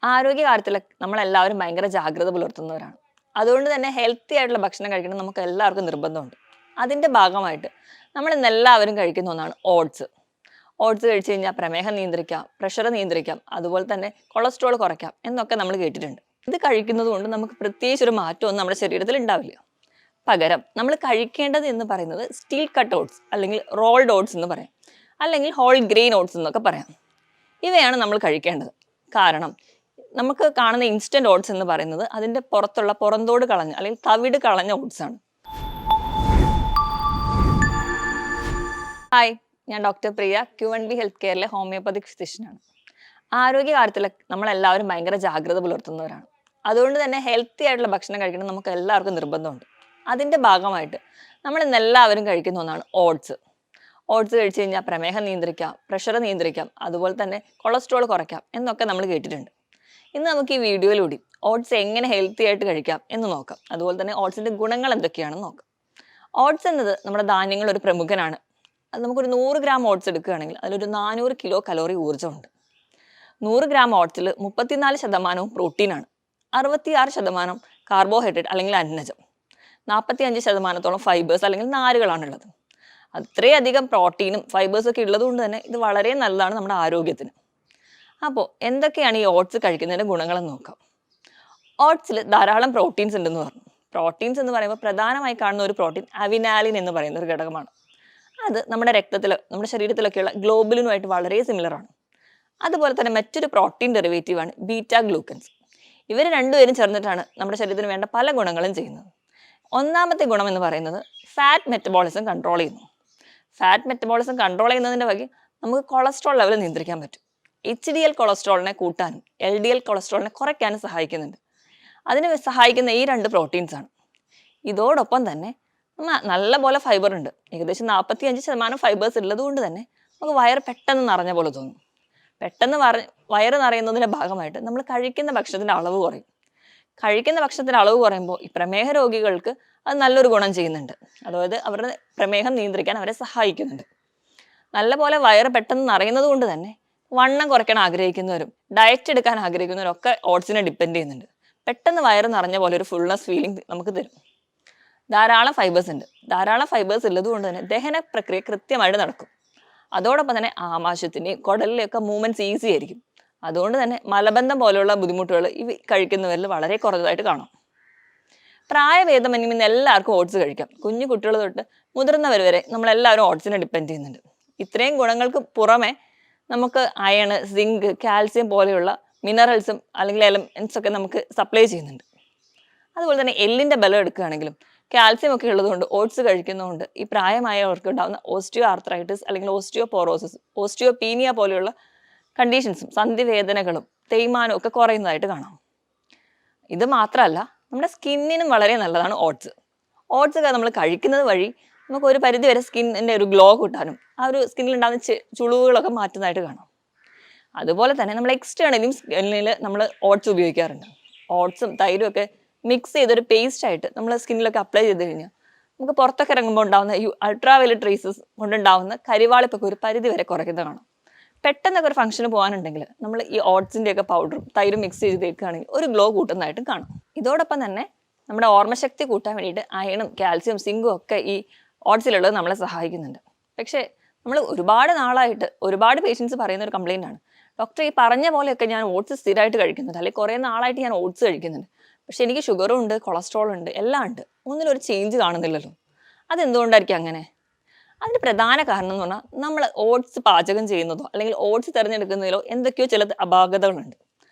ആരോഗ്യകാര്യത്തിൽ നമ്മളെല്ലാവരും ഭയങ്കര ജാഗ്രത പുലർത്തുന്നവരാണ്. അതുകൊണ്ട് തന്നെ ഹെൽത്തി ആയിട്ടുള്ള ഭക്ഷണം കഴിക്കണം നമുക്ക് എല്ലാവർക്കും നിർബന്ധമുണ്ട്. അതിൻ്റെ ഭാഗമായിട്ട് നമ്മൾ ഇന്ന് എല്ലാവരും കഴിക്കുന്ന ഒന്നാണ് ഓട്സ്. ഓട്സ് കഴിച്ചു കഴിഞ്ഞാൽ പ്രമേഹം നിയന്ത്രിക്കാം, പ്രഷർ നിയന്ത്രിക്കാം, അതുപോലെ തന്നെ കൊളസ്ട്രോൾ കുറയ്ക്കാം എന്നൊക്കെ നമ്മൾ കേട്ടിട്ടുണ്ട്. ഇത് കഴിക്കുന്നത് കൊണ്ട് നമുക്ക് പ്രത്യേകിച്ച് ഒരു മാറ്റമൊന്നും നമ്മുടെ ശരീരത്തിൽ ഉണ്ടാവില്ല. പകരം നമ്മൾ കഴിക്കേണ്ടത് എന്ന് പറയുന്നത് സ്റ്റീൽ കട്ട് ഓട്സ് അല്ലെങ്കിൽ റോൾഡ് ഓട്സ് എന്ന് പറയാം, അല്ലെങ്കിൽ ഹോൾ ഗ്രെയിൻ ഓട്സ് എന്നൊക്കെ പറയാം. ഇവയാണ് നമ്മൾ കഴിക്കേണ്ടത്. കാരണം നമുക്ക് കാണുന്ന ഇൻസ്റ്റന്റ് ഓട്സ് എന്ന് പറയുന്നത് അതിന്റെ പുറത്തുള്ള പുറന്തോട് കളഞ്ഞ അല്ലെങ്കിൽ തവിട് കളഞ്ഞ ഓട്സ് ആണ്. ഹായ്, ഞാൻ ഡോക്ടർ പ്രിയ, Q&B ഹെൽത്ത് കെയറിലെ ഹോമിയോപ്പതിക് ഫിസിഷ്യനാണ്. ആരോഗ്യകാര്യത്തിൽ നമ്മളെല്ലാവരും ഭയങ്കര ജാഗ്രത പുലർത്തുന്നവരാണ്. അതുകൊണ്ട് തന്നെ ഹെൽത്തി ആയിട്ടുള്ള ഭക്ഷണം കഴിക്കണം നമുക്ക് എല്ലാവർക്കും നിർബന്ധമുണ്ട്. അതിൻ്റെ ഭാഗമായിട്ട് നമ്മൾ ഇന്ന് എല്ലാവരും കഴിക്കുന്ന ഒന്നാണ് ഓട്സ്. ഓട്സ് കഴിച്ചു കഴിഞ്ഞാൽ പ്രമേഹം നിയന്ത്രിക്കാം, പ്രഷർ നിയന്ത്രിക്കാം, അതുപോലെ തന്നെ കൊളസ്ട്രോൾ കുറയ്ക്കാം എന്നൊക്കെ നമ്മൾ കേട്ടിട്ടുണ്ട്. ഇന്ന് നമുക്ക് ഈ വീഡിയോയിലൂടെ ഓട്സ് എങ്ങനെ ഹെൽത്തി ആയിട്ട് കഴിക്കാം എന്ന് നോക്കാം. അതുപോലെ തന്നെ ഓട്സിന്റെ ഗുണങ്ങൾ എന്തൊക്കെയാണെന്ന് നോക്കാം. ഓട്സ് എന്നത് നമ്മുടെ ധാന്യങ്ങൾ ഒരു പ്രമുഖനാണ്. അത് നമുക്കൊരു 100 ഗ്രാം ഓട്സ് എടുക്കുകയാണെങ്കിൽ അതിലൊരു 400 കിലോ കലോറി ഊർജ്ജമുണ്ട്. 100 ഗ്രാം ഓട്സിൽ 34% പ്രോട്ടീനാണ്, 66% കാർബോഹൈഡ്രേറ്റ് അല്ലെങ്കിൽ അന്നജം, 45% ഫൈബേഴ്സ് അല്ലെങ്കിൽ നാരുകളാണുള്ളത്. അത്രയധികം പ്രോട്ടീനും ഫൈബേഴ്സും ഒക്കെ ഉള്ളത് കൊണ്ട് തന്നെ ഇത് വളരെ നല്ലതാണ് നമ്മുടെ ആരോഗ്യത്തിന്. അപ്പോൾ എന്തൊക്കെയാണ് ഈ ഓട്സ് കഴിക്കുന്നതിൻ്റെ ഗുണങ്ങളെന്ന് നോക്കാം. ഓട്സിൽ ധാരാളം പ്രോട്ടീൻസ് ഉണ്ടെന്ന് പറഞ്ഞു. പ്രോട്ടീൻസ് എന്ന് പറയുമ്പോൾ പ്രധാനമായി കാണുന്ന ഒരു പ്രോട്ടീൻ അവിനാലിൻ എന്ന് പറയുന്ന ഒരു ഘടകമാണ്. അത് നമ്മുടെ രക്തത്തിൽ, നമ്മുടെ ശരീരത്തിലൊക്കെയുള്ള ഗ്ലോബുലിനുമായിട്ട് വളരെ സിമിലറാണ്. അതുപോലെ തന്നെ മറ്റൊരു പ്രോട്ടീൻ ഡെറിവേറ്റീവാണ് ബീറ്റാ ഗ്ലൂക്കൻസ്. ഇവർ രണ്ടുപേരും ചേർന്നിട്ടാണ് നമ്മുടെ ശരീരത്തിന് വേണ്ട പല ഗുണങ്ങളും ചെയ്യുന്നത്. ഒന്നാമത്തെ ഗുണം എന്ന് പറയുന്നത് ഫാറ്റ് മെറ്റബോളിസം കൺട്രോൾ ചെയ്യുന്നു. ഫാറ്റ് മെറ്റബോളിസം കൺട്രോൾ ചെയ്യുന്നതിൻ്റെ വകി നമുക്ക് കൊളസ്ട്രോൾ ലെവൽ നിയന്ത്രിക്കാൻ പറ്റും. HDL കൊളസ്ട്രോളിനെ കൂട്ടാനും LDL കൊളസ്ട്രോളിനെ കുറയ്ക്കാനും സഹായിക്കുന്നുണ്ട്. അതിന് സഹായിക്കുന്ന ഈ 2 പ്രോട്ടീൻസ് ആണ്. ഇതോടൊപ്പം തന്നെ നല്ല പോലെ ഫൈബർ ഉണ്ട്. ഏകദേശം 45% ഫൈബേഴ്സ് ഉള്ളത് കൊണ്ട് തന്നെ നമുക്ക് വയറ് പെട്ടെന്ന് നിറഞ്ഞ പോലെ തോന്നും. പെട്ടെന്ന് വയറ് നിറയുന്നതിൻ്റെ ഭാഗമായിട്ട് നമ്മൾ കഴിക്കുന്ന ഭക്ഷണത്തിൻ്റെ അളവ് കുറയും. കഴിക്കുന്ന ഭക്ഷണത്തിൻ്റെ അളവ് കുറയുമ്പോൾ ഈ പ്രമേഹ രോഗികൾക്ക് അത് നല്ലൊരു ഗുണം ചെയ്യുന്നുണ്ട്. അതായത് അവരുടെ പ്രമേഹം നിയന്ത്രിക്കാൻ അവരെ സഹായിക്കുന്നുണ്ട്. നല്ലപോലെ വയറ് പെട്ടെന്ന് നിറയുന്നത് കൊണ്ട് തന്നെ വണ്ണം കുറയ്ക്കാൻ ആഗ്രഹിക്കുന്നവരും ഡയറ്റ് എടുക്കാൻ ആഗ്രഹിക്കുന്നവരും ഒക്കെ ഓട്സിനെ ഡിപ്പെൻഡ് ചെയ്യുന്നുണ്ട്. പെട്ടെന്ന് വയറ് നിറഞ്ഞ പോലെ ഒരു ഫുൾനെസ് ഫീലിംഗ് നമുക്ക് തരും. ധാരാളം ഫൈബേഴ്സ് ഉണ്ട്. ധാരാളം ഫൈബേഴ്സ് ഉള്ളത് കൊണ്ട് തന്നെ ദഹന പ്രക്രിയ കൃത്യമായിട്ട് നടക്കും. അതോടൊപ്പം തന്നെ ആമാശയത്തിൻ്റെയും കുടലിലെയൊക്കെ മൂവ്മെൻറ്റ്സ് ഈസി ആയിരിക്കും. അതുകൊണ്ട് തന്നെ മലബന്ധം പോലെയുള്ള ബുദ്ധിമുട്ടുകൾ ഇവ കഴിക്കുന്നവരിൽ വളരെ കുറഞ്ഞതായിട്ട് കാണാം. പ്രായഭേദമന്യേ ഇന്ന് എല്ലാവർക്കും ഓട്സ് കഴിക്കാം. കുഞ്ഞു കുട്ടികൾ തൊട്ട് മുതിർന്നവർ വരെ നമ്മളെല്ലാവരും ഓട്സിനെ ഡിപ്പെൻഡ് ചെയ്യുന്നുണ്ട്. ഇത്രയും ഗുണങ്ങൾക്ക് പുറമെ നമുക്ക് അയൺ, സിങ്ക്, കാൽസ്യം പോലെയുള്ള മിനറൽസും അല്ലെങ്കിൽ എലമെന്റ്സ് ഒക്കെ നമുക്ക് സപ്ലൈ ചെയ്യുന്നുണ്ട്. അതുപോലെ തന്നെ എല്ലിൻ്റെ ബലം എടുക്കുകയാണെങ്കിലും കാൽസ്യം ഒക്കെ ഉള്ളതുകൊണ്ട് ഓട്സ് കഴിക്കുന്നതുകൊണ്ട് ഈ പ്രായമായവർക്ക് ഉണ്ടാകുന്ന ഓസ്റ്റിയോ ആർത്രൈറ്റിസ് അല്ലെങ്കിൽ ഓസ്റ്റിയോപോറോസിസ്, ഓസ്റ്റിയോപീനിയ പോലെയുള്ള കണ്ടീഷൻസും സന്ധിവേദനകളും തേയ്മാനവും ഒക്കെ കുറയുന്നതായിട്ട് കാണാം. ഇത് മാത്രമല്ല, നമ്മുടെ സ്കിന്നിനും വളരെ നല്ലതാണ് ഓട്സ്. ഓട്സ് ഒക്കെ നമ്മൾ കഴിക്കുന്നത് വഴി നമുക്ക് ഒരു പരിധി വരെ സ്കിന്നിൻ്റെ ഒരു ഗ്ലോ കിട്ടാനും ആ ഒരു സ്കിന്നിൽ ഉണ്ടാകുന്ന ചുളിവുകളൊക്കെ മാറ്റുന്നതായിട്ട് കാണാം. അതുപോലെ തന്നെ നമ്മൾ എക്സ്റ്റേണലിയും സ്കിന്നിൽ നമ്മൾ ഓട്സ് ഉപയോഗിക്കാറുണ്ട്. ഓട്സും തൈരും ഒക്കെ മിക്സ് ചെയ്തൊരു പേസ്റ്റ് ആയിട്ട് നമ്മൾ സ്കിന്നിലൊക്കെ അപ്ലൈ ചെയ്ത് കഴിഞ്ഞാൽ നമുക്ക് പുറത്തൊക്കെ ഇറങ്ങുമ്പോൾ ഉണ്ടാകുന്ന ഈ അൾട്രാവയലറ്റ് റേസസ് കൊണ്ടുണ്ടാകുന്ന കരിവാളിപ്പൊക്കെ ഒരു പരിധി വരെ കുറയ്ക്കുന്നത് കാണാം. പെട്ടെന്നൊക്കെ ഒരു ഫംഗ്ഷന് പോകാനുണ്ടെങ്കിൽ നമ്മൾ ഈ ഓട്സിൻ്റെയൊക്കെ പൗഡറും തൈരും മിക്സ് ചെയ്ത് തേക്കുകയാണെങ്കിൽ ഒരു ഗ്ലോ കൂട്ടുന്നതായിട്ടും കാണാം. ഇതോടൊപ്പം തന്നെ നമ്മുടെ ഓർമ്മശക്തി കൂട്ടാൻ വേണ്ടിയിട്ട് അയണും കാൽസ്യം, സിങ്കും ഒക്കെ ഈ ഓട്സിലുള്ളത് നമ്മളെ സഹായിക്കുന്നുണ്ട്. പക്ഷേ നമ്മൾ ഒരുപാട് നാളായിട്ട് ഒരുപാട് പേഷ്യൻസ് പറയുന്ന ഒരു കംപ്ലയിൻ്റ് ആണ്, ഡോക്ടർ ഈ പറഞ്ഞ പോലെയൊക്കെ ഞാൻ ഓട്സ് സ്ഥിരമായിട്ട് കഴിക്കുന്നുണ്ട്, അല്ലെങ്കിൽ കുറേ നാളായിട്ട് ഞാൻ ഓട്സ് കഴിക്കുന്നുണ്ട്, പക്ഷെ എനിക്ക് ഷുഗറും ഉണ്ട്, കൊളസ്ട്രോളും ഉണ്ട്, എല്ലാം ഉണ്ട്, ഒന്നിലൊരു ചേഞ്ച് കാണുന്നില്ലല്ലോ. അതെന്തുകൊണ്ടായിരിക്കും അങ്ങനെ? അതിന് പ്രധാന കാരണം എന്ന് പറഞ്ഞാൽ നമ്മൾ ഓട്സ് പാചകം ചെയ്യുന്നതോ അല്ലെങ്കിൽ ഓട്സ് തിരഞ്ഞെടുക്കുന്നതിലോ എന്തൊക്കെയോ ചില അപാകതകളുണ്ട്.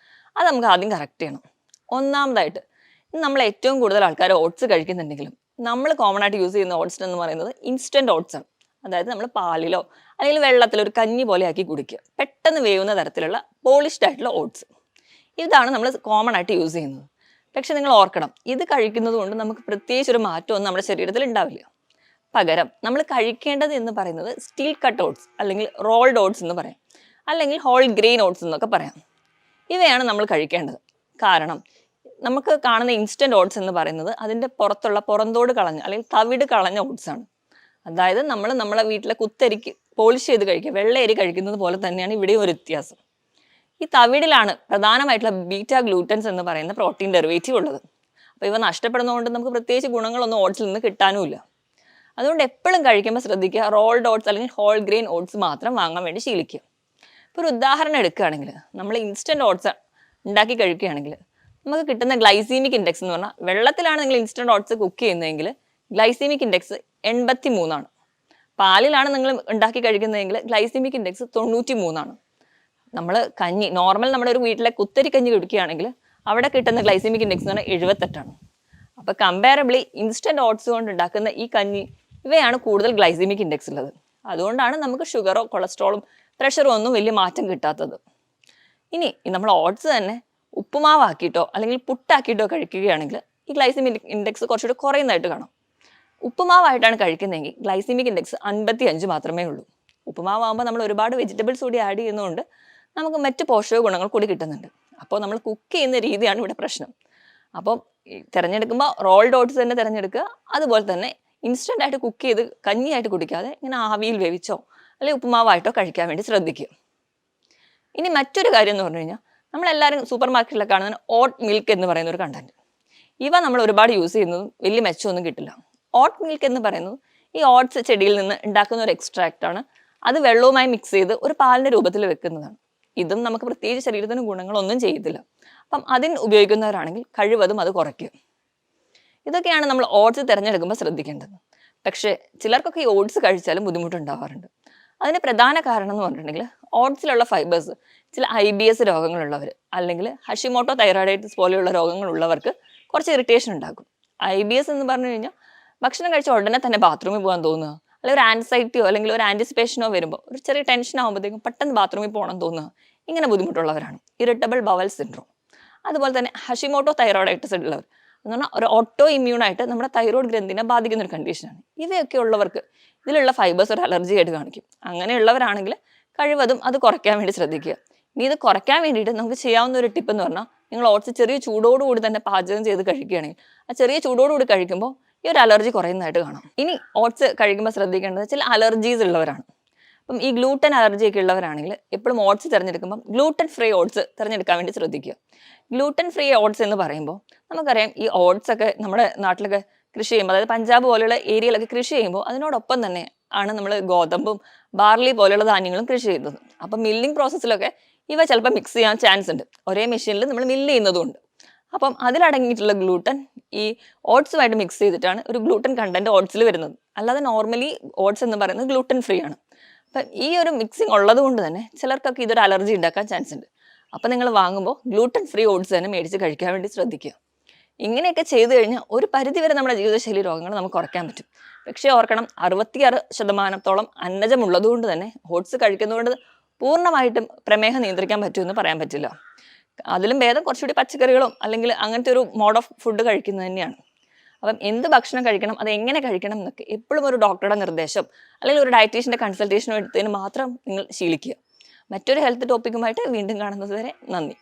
അത് നമുക്ക് ആദ്യം കറക്റ്റ് ചെയ്യണം. ഒന്നാമതായിട്ട്, നമ്മൾ ഏറ്റവും കൂടുതൽ ആൾക്കാർ ഓട്സ് കഴിക്കുന്നുണ്ടെങ്കിലും നമ്മൾ കോമൺ ആയിട്ട് യൂസ് ചെയ്യുന്ന ഓട്സ് എന്ന് പറയുന്നത് ഇൻസ്റ്റന്റ് ഓട്സ് ആണ്. അതായത് നമ്മൾ പാലിലോ അല്ലെങ്കിൽ വെള്ളത്തിലോ ഒരു കഞ്ഞി പോലെ ആക്കി കുടിക്കുക, പെട്ടെന്ന് വേവുന്ന തരത്തിലുള്ള പോളിഷ്ഡ് ആയിട്ടുള്ള ഓട്സ്. ഇതാണ് നമ്മൾ കോമൺ ആയിട്ട് യൂസ് ചെയ്യുന്നത്. പക്ഷെ നിങ്ങൾ ഓർക്കണം, ഇത് കഴിക്കുന്നത് കൊണ്ട് നമുക്ക് പ്രത്യേകിച്ച് ഒരു മാറ്റമൊന്നും നമ്മുടെ ശരീരത്തിൽ ഉണ്ടാവില്ല. പകരം നമ്മൾ കഴിക്കേണ്ടത് എന്ന് പറയുന്നത് സ്റ്റീൽ കട്ട് ഓട്സ് അല്ലെങ്കിൽ റോൾഡ് ഓട്സ് എന്ന് പറയാം, അല്ലെങ്കിൽ ഹോൾ ഗ്രെയിൻ ഓട്സ് എന്നൊക്കെ പറയാം. ഇവയാണ് നമ്മൾ കഴിക്കേണ്ടത്. കാരണം നമുക്ക് കാണുന്ന ഇൻസ്റ്റന്റ് ഓട്സ് എന്ന് പറയുന്നത് അതിൻ്റെ പുറത്തുള്ള പുറന്തോട് കളഞ്ഞ അല്ലെങ്കിൽ തവിട് കളഞ്ഞ ഓട്സ് ആണ്. അതായത് നമ്മൾ നമ്മളെ വീട്ടിലെ കുത്തരിക്ക് പോളിഷ് ചെയ്ത് കഴിക്കുക, വെള്ളയരി കഴിക്കുന്നത് പോലെ തന്നെയാണ് ഇവിടെയും ഒരു വ്യത്യാസം. ഈ തവിടിലാണ് പ്രധാനമായിട്ടുള്ള ബീറ്റ ഗ്ലൂട്ടൻസ് എന്ന് പറയുന്ന പ്രോട്ടീൻ ഡെറിവേറ്റീവ് ഉള്ളത്. അപ്പോൾ ഇവ നഷ്ടപ്പെടുന്നതുകൊണ്ട് നമുക്ക് പ്രത്യേകിച്ച് ഗുണങ്ങളൊന്നും ഓട്സിൽ നിന്ന് കിട്ടാനുമില്ല. അതുകൊണ്ട് എപ്പോഴും കഴിക്കുമ്പോൾ ശ്രദ്ധിക്കുക, റോൾഡ് ഓട്സ് അല്ലെങ്കിൽ ഹോൾ ഗ്രെയിൻ ഓട്സ് മാത്രം വാങ്ങാൻ വേണ്ടി ശീലിക്കുക. ഇപ്പോൾ ഒരു ഉദാഹരണം എടുക്കുകയാണെങ്കിൽ, നമ്മൾ ഇൻസ്റ്റൻറ്റ് ഓട്സ് ഉണ്ടാക്കി കഴിക്കുകയാണെങ്കിൽ നമുക്ക് കിട്ടുന്ന ഗ്ലൈസീമിക് ഇൻഡെക്സ് എന്ന് പറഞ്ഞാൽ, വെള്ളത്തിലാണ് നിങ്ങൾ ഇൻസ്റ്റൻറ്റ് ഓട്സ് കുക്ക് ചെയ്യുന്നതെങ്കിൽ ഗ്ലൈസീമിക് ഇൻഡെക്സ് 83 പാലിലാണ് നിങ്ങൾ ഉണ്ടാക്കി കഴിക്കുന്നതെങ്കിൽ ഗ്ലൈസീമിക് ഇൻഡെക്സ് 93. നമ്മൾ കഞ്ഞി നോർമൽ നമ്മുടെ ഒരു വീട്ടിലെ കുത്തരി കഞ്ഞി കുടിക്കുകയാണെങ്കിൽ അവിടെ കിട്ടുന്ന ഗ്ലൈസീമിക് ഇൻഡെക്സ് എന്ന് പറഞ്ഞാൽ 78. അപ്പോൾ കമ്പാരബിളി ഇൻസ്റ്റൻറ്റ് ഓട്സ് കൊണ്ട് ഉണ്ടാക്കുന്ന ഈ കഞ്ഞി ഇവയാണ് കൂടുതൽ ഗ്ലൈസീമിക് ഇൻഡെക്സ് ഉള്ളത്. അതുകൊണ്ടാണ് നമുക്ക് ഷുഗറോ കൊളസ്ട്രോളും പ്രഷറും ഒന്നും വലിയ മാറ്റം കിട്ടാത്തത്. ഇനി നമ്മൾ ഓട്സ് തന്നെ ഉപ്പുമാവാക്കിയിട്ടോ അല്ലെങ്കിൽ പുട്ടാക്കിയിട്ടോ കഴിക്കുകയാണെങ്കിൽ ഈ ഗ്ലൈസീമിക് ഇൻഡെക്സ് കുറച്ചുകൂടി കുറയുന്നതായിട്ട് കാണാം. ഉപ്പുമാവായിട്ടാണ് കഴിക്കുന്നതെങ്കിൽ ഗ്ലൈസീമിക് ഇൻഡെക്സ് 55 മാത്രമേ ഉള്ളൂ. ഉപ്പുമാവാകുമ്പോൾ നമ്മൾ ഒരുപാട് വെജിറ്റബിൾസ് കൂടി ആഡ് ചെയ്യുന്നതുകൊണ്ട് നമുക്ക് മറ്റ് പോഷക ഗുണങ്ങൾ കൂടി കിട്ടുന്നുണ്ട്. അപ്പോൾ നമ്മൾ കുക്ക് ചെയ്യുന്ന രീതിയാണ് ഇവിടെ പ്രശ്നം. അപ്പോൾ തിരഞ്ഞെടുക്കുമ്പോൾ റോൾഡ് ഓട്സ് തന്നെ തിരഞ്ഞെടുക്കുക. അതുപോലെ തന്നെ ഇൻസ്റ്റൻ്റ് ആയിട്ട് കുക്ക് ചെയ്ത് കഞ്ഞിയായിട്ട് കുടിക്കാതെ ഇങ്ങനെ ആവിയിൽ വേവിച്ചോ അല്ലെങ്കിൽ ഉപ്പുമാവായിട്ടോ കഴിക്കാൻ വേണ്ടി ശ്രദ്ധിക്കുക. ഇനി മറ്റൊരു കാര്യം എന്ന് പറഞ്ഞു കഴിഞ്ഞാൽ, നമ്മളെല്ലാവരും സൂപ്പർ മാർക്കറ്റിലൊക്കെ കാണുന്ന ഓട്ട് മിൽക്ക് എന്ന് പറയുന്ന ഒരു കണ്ടന്റ്. ഇവ നമ്മൾ ഒരുപാട് യൂസ് ചെയ്യുന്നതും വലിയ മെച്ചമൊന്നും കിട്ടില്ല. ഓട്ട് മിൽക്ക് എന്ന് പറയുന്നത് ഈ ഓട്സ് ചെടിയിൽ നിന്ന് ഉണ്ടാക്കുന്ന ഒരു എക്സ്ട്രാക്റ്റ് ആണ്. അത് വെള്ളവുമായി മിക്സ് ചെയ്ത് ഒരു പാലിൻ്റെ രൂപത്തിൽ വെക്കുന്നതാണ്. ഇതും നമുക്ക് പ്രത്യേകിച്ച് ശരീരത്തിന് ഗുണങ്ങളൊന്നും ചെയ്യത്തില്ല. അപ്പം അതിന് ഉപയോഗിക്കുന്നവരാണെങ്കിൽ കഴിവതും അത് കുറയ്ക്കുക. ഇതൊക്കെയാണ് നമ്മൾ ഓട്സ് തിരഞ്ഞെടുക്കുമ്പോൾ ശ്രദ്ധിക്കേണ്ടത്. പക്ഷേ ചിലർക്കൊക്കെ ഈ ഓട്സ് കഴിച്ചാലും ബുദ്ധിമുട്ടുണ്ടാവാറുണ്ട്. അതിന് പ്രധാന കാരണം എന്ന് പറഞ്ഞിട്ടുണ്ടെങ്കിൽ, ഓട്സിലുള്ള ഫൈബേഴ്സ് ചില IBS രോഗങ്ങളുള്ളവർ അല്ലെങ്കിൽ ഹഷിമോട്ടോ തൈറോയിഡൈറ്റിസ് പോലെയുള്ള രോഗങ്ങളുള്ളവർക്ക് കുറച്ച് ഇറിറ്റേഷൻ ഉണ്ടാക്കും. IBS എന്ന് പറഞ്ഞു കഴിഞ്ഞാൽ ഭക്ഷണം കഴിച്ച ഉടനെ തന്നെ ബാത്റൂമിൽ പോകാൻ തോന്നുക, അല്ലെങ്കിൽ ഒരു ആൻസൈറ്റിയോ അല്ലെങ്കിൽ ഒരു ആൻറ്റിസിപ്പേഷനോ വരുമ്പോൾ ഒരു ചെറിയ ടെൻഷൻ ആകുമ്പോഴത്തേക്കും പെട്ടെന്ന് ബാത്റൂമിൽ പോകണം തോന്നുക, ഇങ്ങനെ ബുദ്ധിമുട്ടുള്ളവരാണ്. Irritable bowel syndrome. അതുപോലെ തന്നെ ഹഷിമോട്ടോ തൈറോയിഡൈറ്റിസ് ഉള്ളവർ എന്ന് പറഞ്ഞാൽ ഒരു ഓട്ടോ ഇമ്മ്യൂണായിട്ട് നമ്മുടെ തൈറോയ്ഡ് ഗ്രന്ഥിനെ ബാധിക്കുന്ന ഒരു കണ്ടീഷനാണ്. ഇവയൊക്കെ ഉള്ളവർക്ക് ഇതിലുള്ള ഫൈബേഴ്സ് ഒരു അലർജി ആയിട്ട് കാണിക്കും. അങ്ങനെയുള്ളവരാണെങ്കിൽ കഴിവതും അത് കുറയ്ക്കാൻ വേണ്ടി ശ്രദ്ധിക്കുക. ഇനി ഇത് കുറയ്ക്കാൻ വേണ്ടിയിട്ട് നമുക്ക് ചെയ്യാവുന്ന ഒരു ടിപ്പ് എന്ന് പറഞ്ഞാൽ, നിങ്ങൾ ഓട്സ് ചെറിയ ചൂടോടുകൂടി തന്നെ പാചകം ചെയ്ത് കഴിക്കുകയാണെങ്കിൽ ആ ചെറിയ ചൂടോടുകൂടി കഴിക്കുമ്പോൾ ഈ ഒരു അലർജി കുറയുന്നതായിട്ട് കാണാം. ഇനി ഓട്സ് കഴിക്കുമ്പോൾ ശ്രദ്ധിക്കേണ്ടത് ചില അലർജീസ് ഉള്ളവരാണ്. അപ്പം ഈ ഗ്ലൂട്ടൻ അലർജിയൊക്കെ ഉള്ളവരാണെങ്കിൽ എപ്പോഴും ഓട്സ് തിരഞ്ഞെടുക്കുമ്പോൾ ഗ്ലൂട്ടൻ ഫ്രീ ഓട്സ് തിരഞ്ഞെടുക്കാൻ വേണ്ടി ശ്രദ്ധിക്കുക. ഗ്ലൂട്ടൻ ഫ്രീ ഓട്സ് എന്ന് പറയുമ്പോൾ നമുക്കറിയാം, ഈ ഓട്സ് ഒക്കെ നമ്മുടെ നാട്ടിലൊക്കെ കൃഷി ചെയ്യുമ്പോൾ, അതായത് പഞ്ചാബ് പോലെയുള്ള ഏരിയയിലൊക്കെ കൃഷി ചെയ്യുമ്പോൾ അതിനോടൊപ്പം തന്നെ ആണ് നമ്മൾ ഗോതമ്പും ബാർലി പോലെയുള്ള ധാന്യങ്ങളും കൃഷി ചെയ്യുന്നത്. അപ്പം മില്ലിംഗ് പ്രോസസ്സിലൊക്കെ ഇവ ചിലപ്പോൾ മിക്സ് ചെയ്യാൻ ചാൻസ് ഉണ്ട്. ഒരേ മെഷീനിൽ നമ്മൾ മില്ല് ചെയ്യുന്നതുകൊണ്ട്. അപ്പം അതിലടങ്ങിയിട്ടുള്ള ഗ്ലൂട്ടൻ ഈ ഓട്സുമായിട്ട് മിക്സ് ചെയ്തിട്ടാണ് ഒരു ഗ്ലൂട്ടൻ കണ്ടന്റ് ഓട്സിൽ വരുന്നത്. അല്ലാതെ നോർമലി ഓട്സ് എന്ന് പറയുന്നത് ഗ്ലൂട്ടൻ ഫ്രീ ആണ്. അപ്പം ഈ ഒരു മിക്സിങ് ഉള്ളത് കൊണ്ട് തന്നെ ചിലർക്കൊക്കെ ഇതൊരു അലർജി ഉണ്ടാക്കാൻ ചാൻസ് ഉണ്ട്. അപ്പം നിങ്ങൾ വാങ്ങുമ്പോൾ ഗ്ലൂട്ടൻ ഫ്രീ ഓട്സ് തന്നെ മേടിച്ച് കഴിക്കാൻ വേണ്ടി ശ്രദ്ധിക്കുക. ഇങ്ങനെയൊക്കെ ചെയ്തു കഴിഞ്ഞാൽ ഒരു പരിധിവരെ നമ്മുടെ ജീവിതശൈലി രോഗങ്ങൾ നമുക്ക് കുറയ്ക്കാൻ പറ്റും. പക്ഷേ ഓർക്കണം, 66% അന്നജമുള്ളതുകൊണ്ട് തന്നെ ഓട്സ് കഴിക്കുന്നതുകൊണ്ട് പൂർണ്ണമായിട്ടും പ്രമേഹം നിയന്ത്രിക്കാൻ പറ്റുമെന്ന് പറയാൻ പറ്റില്ല. അതിലും ഭേദം കുറച്ചുകൂടി പച്ചക്കറികളും അല്ലെങ്കിൽ അങ്ങനത്തെ ഒരു മോഡ് ഓഫ് ഫുഡ് കഴിക്കുന്നത് തന്നെയാണ്. അപ്പം എന്ത് ഭക്ഷണം കഴിക്കണം, അത് എങ്ങനെ കഴിക്കണം എന്നൊക്കെ എപ്പോഴും ഒരു ഡോക്ടറുടെ നിർദ്ദേശം അല്ലെങ്കിൽ ഒരു ഡയറ്റീഷ്യൻ്റെ കൺസൾട്ടേഷനോ എടുത്തതിന് മാത്രം നിങ്ങൾ ശീലിക്കുക. മറ്റൊരു ഹെൽത്ത് ടോപ്പിക്കുമായിട്ട് വീണ്ടും കാണുന്നത് വരെ നന്ദി.